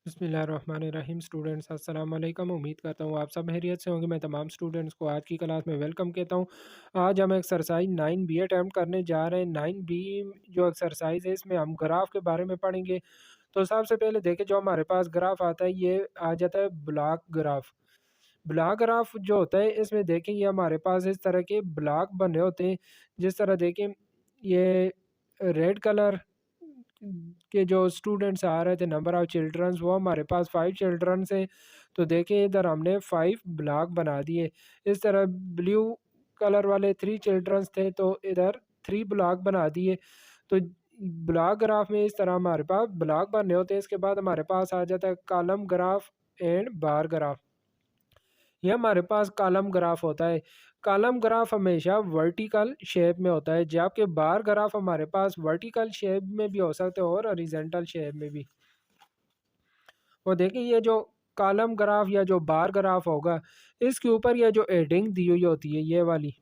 बिस्मिल्लाहिर्रहमानिर्रहीम। स्टूडेंट्स अस्सलाम वालेकुम। उम्मीद करता हूँ आप सब खैरियत से होंगे। मैं तमाम स्टूडेंट्स को आज की क्लास में वेलकम कहता हूँ। आज हम एक्सरसाइज 9B अटैम्प्ट करने जा रहे हैं। 9B जो एक्सरसाइज है इसमें हम ग्राफ के बारे में पढ़ेंगे। तो सबसे पहले देखें, जो हमारे पास ग्राफ आता है ये आ जाता है ब्लॉक ग्राफ। ब्लॉक ग्राफ जो होता है इसमें देखें ये हमारे पास इस तरह के ब्लॉक बने होते हैं। जिस तरह देखें ये रेड कलर के जो स्टूडेंट्स आ रहे थे, नंबर ऑफ चिल्ड्रंस, वो हमारे पास 5 चिल्ड्रंस हैं। तो देखिए इधर हमने 5 ब्लॉक बना दिए। इस तरह ब्लू कलर वाले 3 चिल्ड्रंस थे, तो इधर 3 ब्लॉक बना दिए। तो ब्लॉक ग्राफ में इस तरह हमारे पास ब्लॉक बनने होते हैं। इसके बाद हमारे पास आ जाता है column graph and bar graph. ये हमारे पास कॉलम ग्राफ होता है। कॉलम ग्राफ हमेशा वर्टिकल शेप में होता है, जबकि बार ग्राफ हमारे पास वर्टिकल शेप में भी हो सकते हैं और हॉरिजॉन्टल शेप में भी। और देखिए ये जो कॉलम ग्राफ या जो बार ग्राफ होगा, इसके ऊपर ये जो हेडिंग दी हुई होती है ये वाली,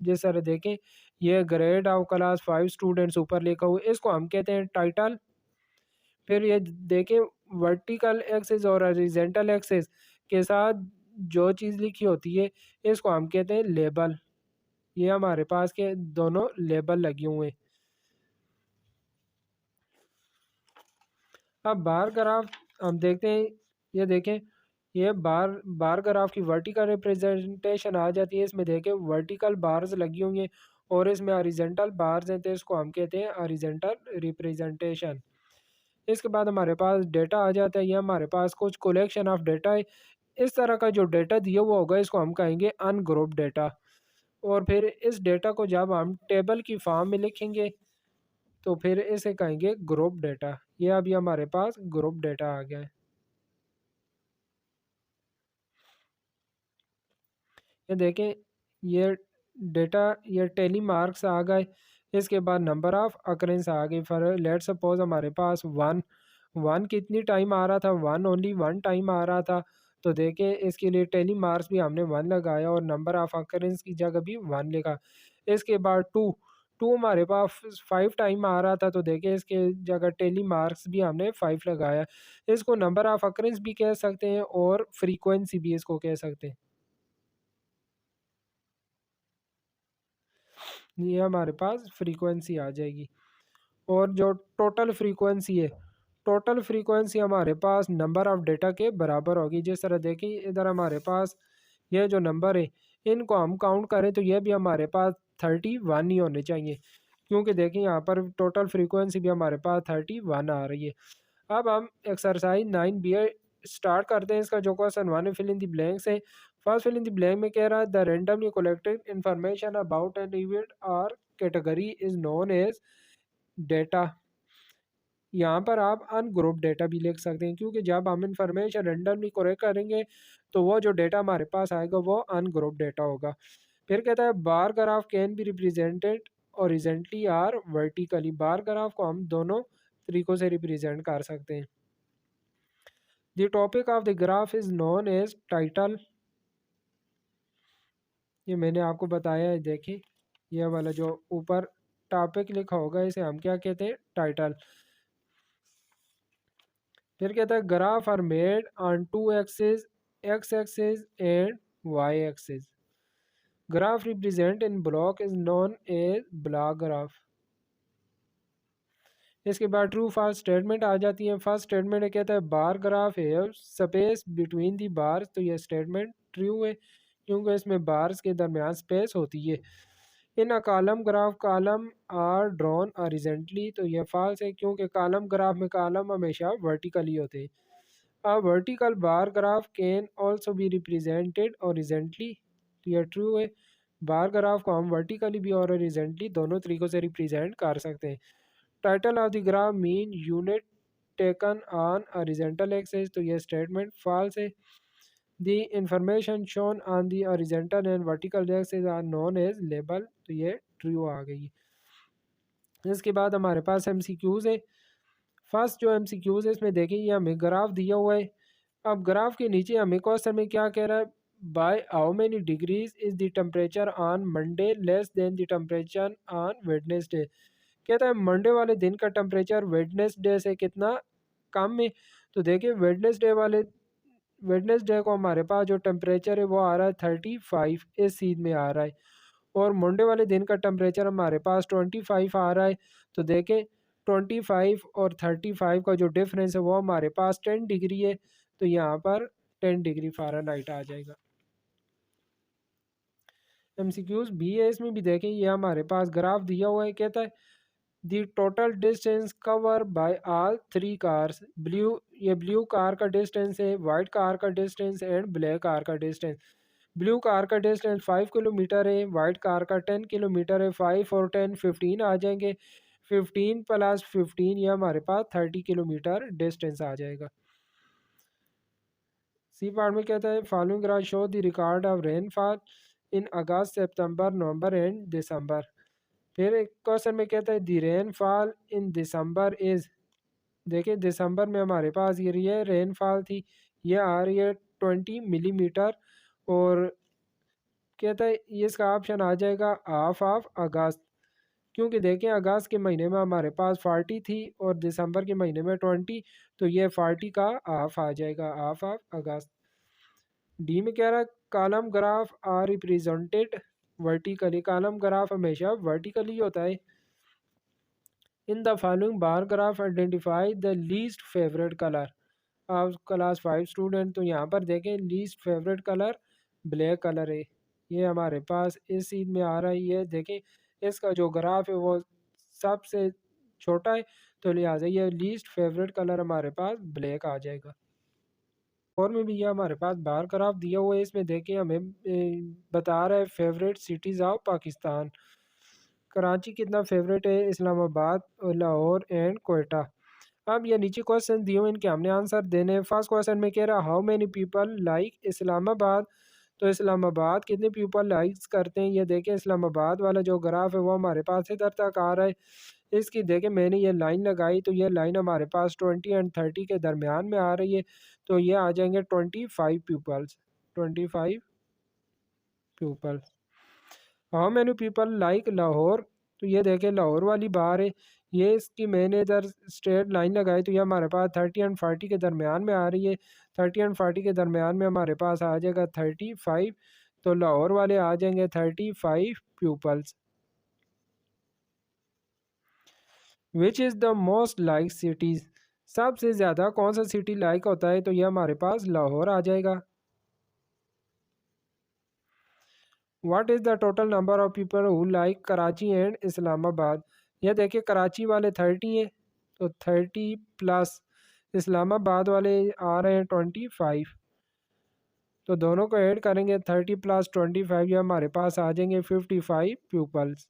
जिस तरह देखें ये ग्रेड ऑफ क्लास 5 स्टूडेंट्स ऊपर लिखा हुआ है, इसको हम कहते हैं टाइटल। फिर ये देखें वर्टिकल एक्सिस और हॉरिजॉन्टल एक्सिस के साथ जो चीज़ लिखी होती है इसको हम कहते हैं लेबल। ये हमारे पास के दोनों लेबल लगे हुए हैं। अब बार ग्राफ हम देखते हैं, ये देखें ये बार बार ग्राफ की वर्टिकल रिप्रेजेंटेशन आ जाती है। इसमें देखें वर्टिकल बार्स लगी हुई हैं और इसमें हॉरिजॉन्टल बार्स हैं, तो इसको हम कहते हैं हॉरिजॉन्टल रिप्रेजेंटेशन। इसके बाद हमारे पास डेटा आ जाता है। ये हमारे पास कुछ कलेक्शन ऑफ डेटा है। इस तरह का जो डेटा दिया हुआ होगा इसको हम कहेंगे अनग्रुप डेटा। और फिर इस डेटा को जब हम टेबल की फॉर्म में लिखेंगे तो फिर इसे कहेंगे ग्रुप डेटा। ये अभी हमारे पास ग्रुप डेटा आ गया है। ये देखें ये डेटा, ये टेली मार्क्स आ गए। इसके बाद नंबर ऑफ अकरेंस आ गई। फॉर लेट सपोज हमारे पास वन वन कितनी टाइम आ रहा था, वन ओनली वन टाइम आ रहा था। तो देखें इसके लिए टेली मार्क्स भी हमने वन लगाया और नंबर ऑफ अकरेंस की जगह भी वन लिखा। इसके बाद टू टू हमारे पास 5 टाइम आ रहा था, तो देखें इसके जगह टेली मार्क्स भी हमने 5 लगाया। इसको नंबर ऑफ अकरेंस भी कह सकते हैं और फ्रीक्वेंसी भी इसको कह सकते हैं। ये हमारे पास फ्रीक्वेंसी आ जाएगी। और जो टोटल फ्रीक्वेंसी है, टोटल फ्रीक्वेंसी हमारे पास नंबर ऑफ डेटा के बराबर होगी। जिस तरह देखिए इधर हमारे पास ये जो नंबर है इनको हम काउंट करें तो ये भी हमारे पास 31 ही होने चाहिए, क्योंकि देखिए यहाँ पर टोटल फ्रीक्वेंसी भी हमारे पास 31 आ रही है। अब हम एक्सरसाइज 9B स्टार्ट करते हैं। इसका जो क्वेश्चन 1 है, फिल इन द ब्लैंक्स है। First fill in the blank में कह रहा है the randomly collected information about an event और category is known as data. यहाँ पर आप अनग्रुप डेटा भी लिख सकते हैं, क्योंकि जब हम इंफॉर्मेशन रेंडमली कलेक्ट करेंगे तो वो जो डेटा हमारे पास आएगा वो अनग्रुप डेटा होगा। फिर कहता है bar graph can be represented horizontally और वर्टिकली। बार ग्राफ को हम दोनों तरीकों से रिप्रेजेंट कर सकते हैं। The topic of the graph is known as title. ये मैंने आपको बताया है। देखिए ये वाला जो ऊपर टॉपिक लिखा होगा इसे हम क्या कहते हैं, टाइटल। फिर कहता है graph are made on two axis, X axis and Y axis. Graph represent in block is known as block graph. इसके बाद ट्रू फॉल्स स्टेटमेंट आ जाती है। फर्स्ट स्टेटमेंट कहता है बार ग्राफ है स्पेस बिटवीन दी बार्स। तो ये statement true है, क्योंकि इसमें बार्स के दरमियान स्पेस होती है। In a column graph column are drawn horizontally. तो ये फॉल्स है, क्योंकि कॉलम ग्राफ में कॉलम हमेशा वर्टिकली होते हैं। A vertical bar graph can also be represented horizontally। तो यह ट्रू है। बार ग्राफ को हम वर्टिकली भी और हॉरिजॉन्टली दोनों तरीकों से रिप्रेजेंट कर सकते हैं। Title of the graph mean unit taken on horizontal axis. तो यह स्टेटमेंट फॉल्स है। The information shown on the horizontal and vertical axis are known as label. तो ये ट्रू आ गई। इसके बाद हमारे पास एमसीक्यूज है। फर्स्ट जो एमसीक्यूज है इसमें देखिए ये हमें ग्राफ दिया हुआ है। अब ग्राफ के नीचे हमें क्वेश्चन में क्या कह रहा है, by how many degrees is the temperature on Monday less than the temperature on Wednesday. कहता है मंडे वाले दिन का टेम्परेचर वेडनेसडे से कितना कम में, तो देखिए वेडनेसडे को हमारे पास जो टेम्परेचर है वो आ रहा है 35 इस चीज़ में आ रहा है। और मंडे वाले दिन का टेम्परेचर हमारे पास 25 आ रहा है। तो देखें 25 और 35 का जो डिफरेंस है वो हमारे पास 10 डिग्री है। तो यहाँ पर 10 डिग्री फ़ारेनहाइट आ जाएगा। एमसीक्यूज़ भी है, इसमें भी देखें ये हमारे पास ग्राफ दिया हुआ है, कहता है दी total distance cover by all three cars. ये ब्लू कार का डिस्टेंस है, वाइट कार का डिस्टेंस एंड ब्लैक कार का डिस्टेंस। ब्लू कार का डिस्टेंस 5 किलोमीटर है, वाइट कार का 10 किलोमीटर है। 5 और 10 15 आ जाएंगे। 15 + 15 ये हमारे पास 30 किलोमीटर डिस्टेंस आ जाएगा। सी पार्ट में कहता है following graph show the record of rainfall in August September November and December. फिर एक क्वेश्चन में कहता है दी रेनफॉल इन दिसंबर इज। देखिए दिसंबर में हमारे पास ये रेनफॉल थी, ये आ रही है 20 मिलीमीटर। और कहता है ये इसका ऑप्शन आ जाएगा हाफ ऑफ अगस्त, क्योंकि देखें अगस्त के महीने में हमारे पास 40 थी और दिसंबर के महीने में 20, तो ये 40 का हाफ आ जाएगा, हाफ ऑफ अगस्त। डी में कह रहा है column graph are represented vertically. Column graph हमेशा वर्टिकली होता है। In the following bar graph identify the least favourite colour. Of class 5 student, तो यहाँ पर देखें least favourite colour black colour है। ये हमारे पास इस सीन में आ रहा है। ये देखें इसका जो ग्राफ है वो सबसे छोटा है, तो लिहाजा ये लीस्ट फेवरेट कलर हमारे पास ब्लैक आ जाएगा। और में भी ये हमारे पास बार ग्राफ दिया हुआ है, इसमें देखिए हमें बता रहा है favourite cities of Pakistan. Karachi कितना फेवरेट है, इस्लामाबाद, लाहौर एंड कोयटा। अब ये नीचे क्वेश्चन दिए हुए इनके हमने आंसर देने हैं। फर्स्ट क्वेश्चन में कह रहा है how many people like Islamabad. तो इस्लामाबाद कितने पीपल लाइक्स करते हैं, ये देखें इस्लामाबाद वाला जो ग्राफ है वो हमारे पास इधर तक आ रहा है। इसकी देखें मैंने ये लाइन लगाई, तो ये लाइन हमारे पास 20 एंड 30 के दरमियान में आ रही है। तो ये आ जाएंगे 25 peoples, 25 peoples. How many people like Lahore. तो ये देखें लाहौर वाली बार है, ये इसकी मैंने इधर स्ट्रेट लाइन लगाई, तो ये हमारे पास 30 एंड 40 के दरमियान में आ रही है। 30 एंड 40 के दरमियान में हमारे पास आ जाएगा 35। तो लाहौर वाले आ जाएंगे 35 peoples. Which is the most like cities. सबसे ज़्यादा कौन सा सिटी लाइक होता है, तो ये हमारे पास लाहौर आ जाएगा। What is the total number of people who like Karachi and Islamabad. यह देखिए कराची वाले 30 हैं, तो 30 प्लस इस्लामाबाद वाले आ रहे हैं 25। तो दोनों को ऐड करेंगे 30 + 25, ये हमारे पास आ जाएंगे 55 पीपल्स।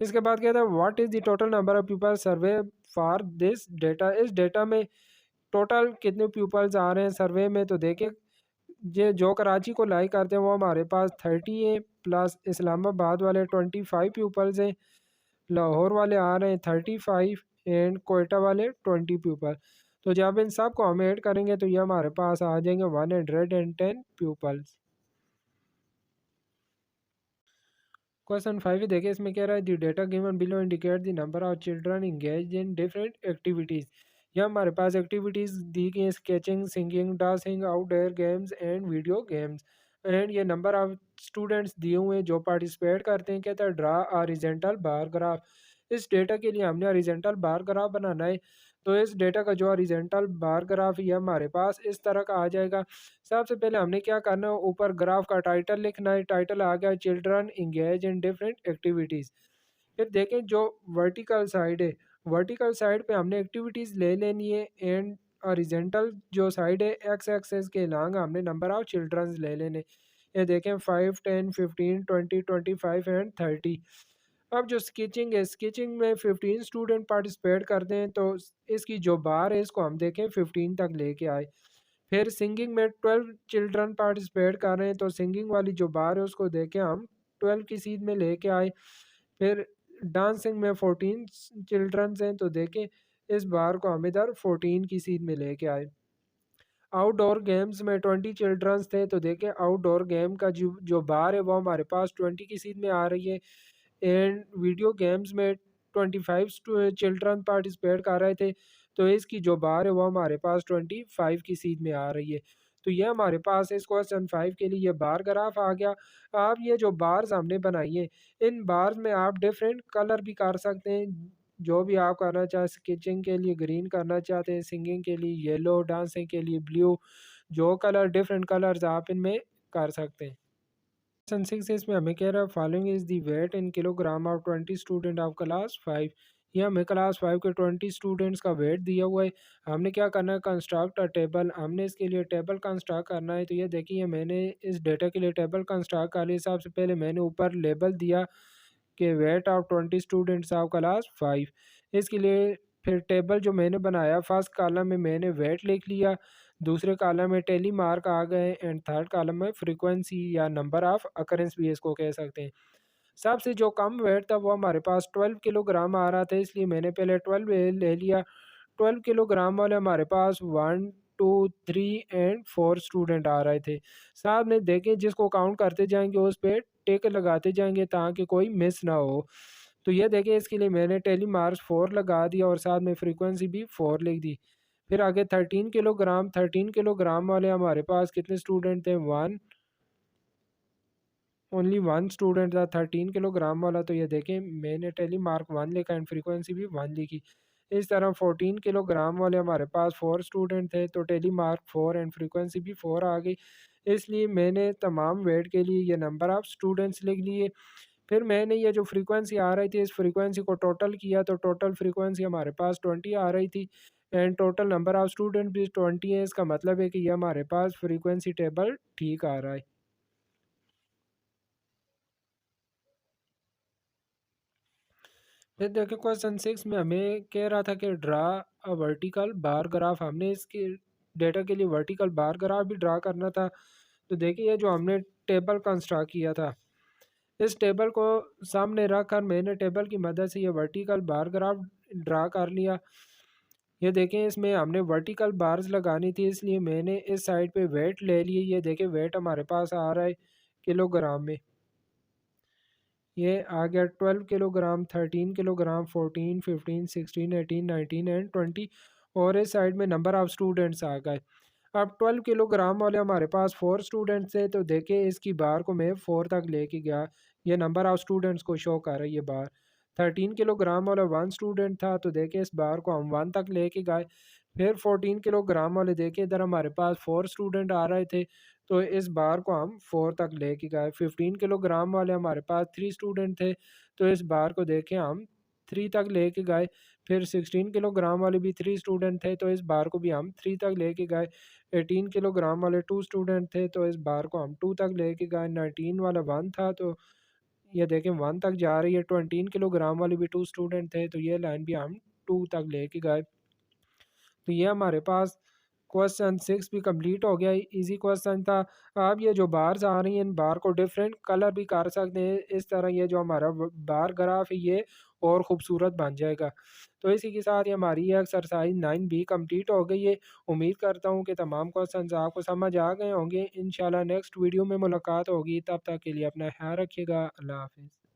इसके बाद कहता है what is the total number of people survey for this data. इस डेटा में टोटल कितने पीपल्स आ रहे हैं सर्वे में, तो देखिए ये जो कराची को लाइक करते हैं वो हमारे पास 30 है, प्लस इस्लामाबाद वाले 25 पीपल्स हैं, लाहौर वाले आ रहे हैं 35 एंड कोयटा वाले 20 पीपल। तो जब इन सब को हम ऐड करेंगे तो ये हमारे पास आ जाएंगे 110 पीपल्स। क्वेश्चन 5 देखिए इसमें कह रहा है दी data given below indicate the number of children engage in different activities. यह हमारे पास एक्टिविटीज़ दी गई sketching, singing, dancing, outdoor games and video games. And ये नंबर ऑफ स्टूडेंट्स दिए हुए हैं जो पार्टिसिपेट करते हैं। कहता है ड्रा हॉरिजॉन्टल बार ग्राफ। इस डेटा के लिए हमने हॉरिजॉन्टल बार ग्राफ बनाना है। तो इस डेटा का जो हॉरिजॉन्टल बार ग्राफ ये हमारे पास इस तरह का आ जाएगा। सबसे पहले हमने क्या करना है, ऊपर ग्राफ का टाइटल लिखना है। टाइटल आ गया children engage in different activities. फिर देखें जो वर्टिकल साइड है, वर्टिकल साइड पे हमने एक्टिविटीज़ ले लेनी है। एंड हॉरिजॉन्टल जो साइड है एक्स एक्सेस के लॉन्ग हमने नंबर ऑफ चिल्ड्रंस ले लेने। ये देखें 5 10 15 20 25 एंड 30। अब जो स्केचिंग है, स्केचिंग में 15 स्टूडेंट पार्टिसिपेट करते हैं, तो इसकी जो बार है इसको हम देखें 15 तक लेके आए। फिर सिंगिंग में 12 चिल्ड्रन पार्टिसिपेट कर रहे हैं, तो सिंगिंग वाली जो बार है उसको देखें हम 12 की सीध में लेके आए। फिर डांसिंग में 14 चिल्ड्रंस हैं, तो देखें इस बार को हम इधर 14 की सीध में लेके आए। आउटडोर गेम्स में 20 चिल्ड्रंस थे, तो देखें आउटडोर गेम का जो बार है वो हमारे पास 20 की सीध में आ रही है। एंड वीडियो गेम्स में 25 चिल्ड्रन पार्टिसिपेट कर रहे थे, तो इसकी जो बार है वो हमारे पास 25 की सीध में आ रही है। तो ये हमारे पास इस क्वेश्चन 5 के लिए ये बार ग्राफ आ गया। आप ये जो बार्स हमने बनाई है, इन बार्स में आप डिफरेंट कलर भी कर सकते हैं, जो भी आप करना चाहें। स्केचिंग के लिए ग्रीन करना चाहते हैं, सिंगिंग के लिए येलो, डांसिंग के लिए ब्लू, जो कलर डिफरेंट कलर्स आप इनमें कर सकते हैं। क्वेश्चन 6 इसमें हमें कह रहा है following is the weight in kilogram of 20 student of class 5। ये हमें क्लास 5 के 20 स्टूडेंट्स का वेट दिया हुआ है। हमने क्या करना है, कंस्ट्रक्ट अ टेबल। हमने इसके लिए टेबल कंस्ट्रक्ट करना है। तो ये देखिए मैंने इस डेटा के लिए टेबल कंस्ट्रक्ट कर लिया। सबसे पहले मैंने ऊपर लेबल दिया कि weight of 20 students of class 5। इसके लिए फिर टेबल जो मैंने बनाया, फर्स्ट कॉलम में मैंने वेट लिख लिया, दूसरे कॉलम में टेली मार्क आ गए एंड थर्ड कॉलम में फ्रीक्वेंसी या नंबर ऑफ अकरेंस भी इसको कह सकते हैं। सबसे जो कम वेट था वो हमारे पास 12 किलोग्राम आ रहा था, इसलिए मैंने पहले 12 ले लिया। 12 किलोग्राम वाले हमारे पास 1 2 3 एंड 4 स्टूडेंट आ रहे थे। साथ में देखें जिसको काउंट करते जाएंगे उस पे टिक लगाते जाएंगे ताकि कोई मिस ना हो। तो ये देखिए इसके लिए मैंने टेली मार्क्स 4 लगा दिया और साथ में फ्रीक्वेंसी भी 4 लिख दी। फिर आगे 13 किलोग्राम वाले हमारे पास कितने स्टूडेंट थे, 1 ओनली 1 स्टूडेंट था 13 किलोग्राम वाला। तो ये देखें मैंने टेली मार्क 1 लिखा एंड फ्रीक्वेंसी भी 1 लिखी। इस तरह 14 किलोग्राम वाले हमारे पास 4 स्टूडेंट थे, तो टेली मार्क 4 एंड फ्रीक्वेंसी भी 4 आ गई। इसलिए मैंने तमाम वेट के लिए ये नंबर ऑफ स्टूडेंट्स लिख लिए। फिर मैंने ये जो फ्रीक्वेंसी आ रही थी इस फ्रीक्वेंसी को टोटल किया, तो टोटल फ्रीक्वेंसी हमारे पास 20 आ रही थी and total number of student भी 20 है। इसका मतलब है कि ये हमारे पास फ्रीक्वेंसी टेबल ठीक आ रहा है। फिर देखिए क्वेश्चन 6 में हमें कह रहा था कि draw a vertical bar graph. हमने इसके डेटा के लिए वर्टिकल बार ग्राफ भी ड्रा करना था। तो देखिए ये जो हमने टेबल कंस्ट्रक्ट किया था, इस टेबल को सामने रख कर मैंने टेबल की मदद से ये वर्टिकल बार ग्राफ ड्रा कर लिया। ये देखें इसमें हमने वर्टिकल बार्स लगानी थी, इसलिए मैंने इस साइड पे वेट ले लिए। ये देखें वेट हमारे पास आ रहा है किलोग्राम में। ये आ गया 12 किलोग्राम, 13 किलोग्राम, 14 15 16 18 19 एंड 20। और इस साइड में नंबर ऑफ स्टूडेंट्स आ गए। अब 12 किलोग्राम वाले हमारे पास 4 स्टूडेंट्स थे, तो देखिए इसकी बार को मैं 4 तक लेके गया। ये नंबर ऑफ स्टूडेंट्स को शो कर रही है बार। 13 किलोग्राम वाला 1 स्टूडेंट था, तो देखिए इस बार को हम 1 तक लेके गए। फिर 14 किलोग्राम वाले देखिए इधर हमारे पास 4 स्टूडेंट आ रहे थे, तो इस बार को हम 4 तक लेके गए। 15 किलोग्राम वाले हमारे पास 3 स्टूडेंट थे, तो इस बार को देखें हम 3 तक लेके गए। फिर 16 किलोग्राम वाले भी 3 स्टूडेंट थे, तो इस बार को भी हम 3 तक लेके गए। 18 किलोग्राम वाले 2 स्टूडेंट थे, तो इस बार को हम 2 तक लेके गए। 19 वाला 1 था, तो ये देखें 1 तक जा रही है। 20 किलोग्राम वाले भी 2 स्टूडेंट थे, तो ये लाइन भी हम 2 तक लेके गए। तो ये हमारे पास क्वेश्चन 6 भी कंप्लीट हो गया। इजी क्वेश्चन था। आप ये जो बार्स आ रही हैं इन बार को डिफरेंट कलर भी कर सकते हैं। इस तरह ये जो हमारा बार ग्राफ है ये और ख़ूबसूरत बन जाएगा। तो इसी के साथ ही हमारी ये एक्सरसाइज 9 भी कंप्लीट हो गई है। उम्मीद करता हूँ कि तमाम क्वेश्चन आपको समझ आ गए होंगे। इंशाल्लाह नेक्स्ट वीडियो में मुलाकात होगी। तब तक के लिए अपना ख्याल रखिएगा। अल्लाह हाफिज़।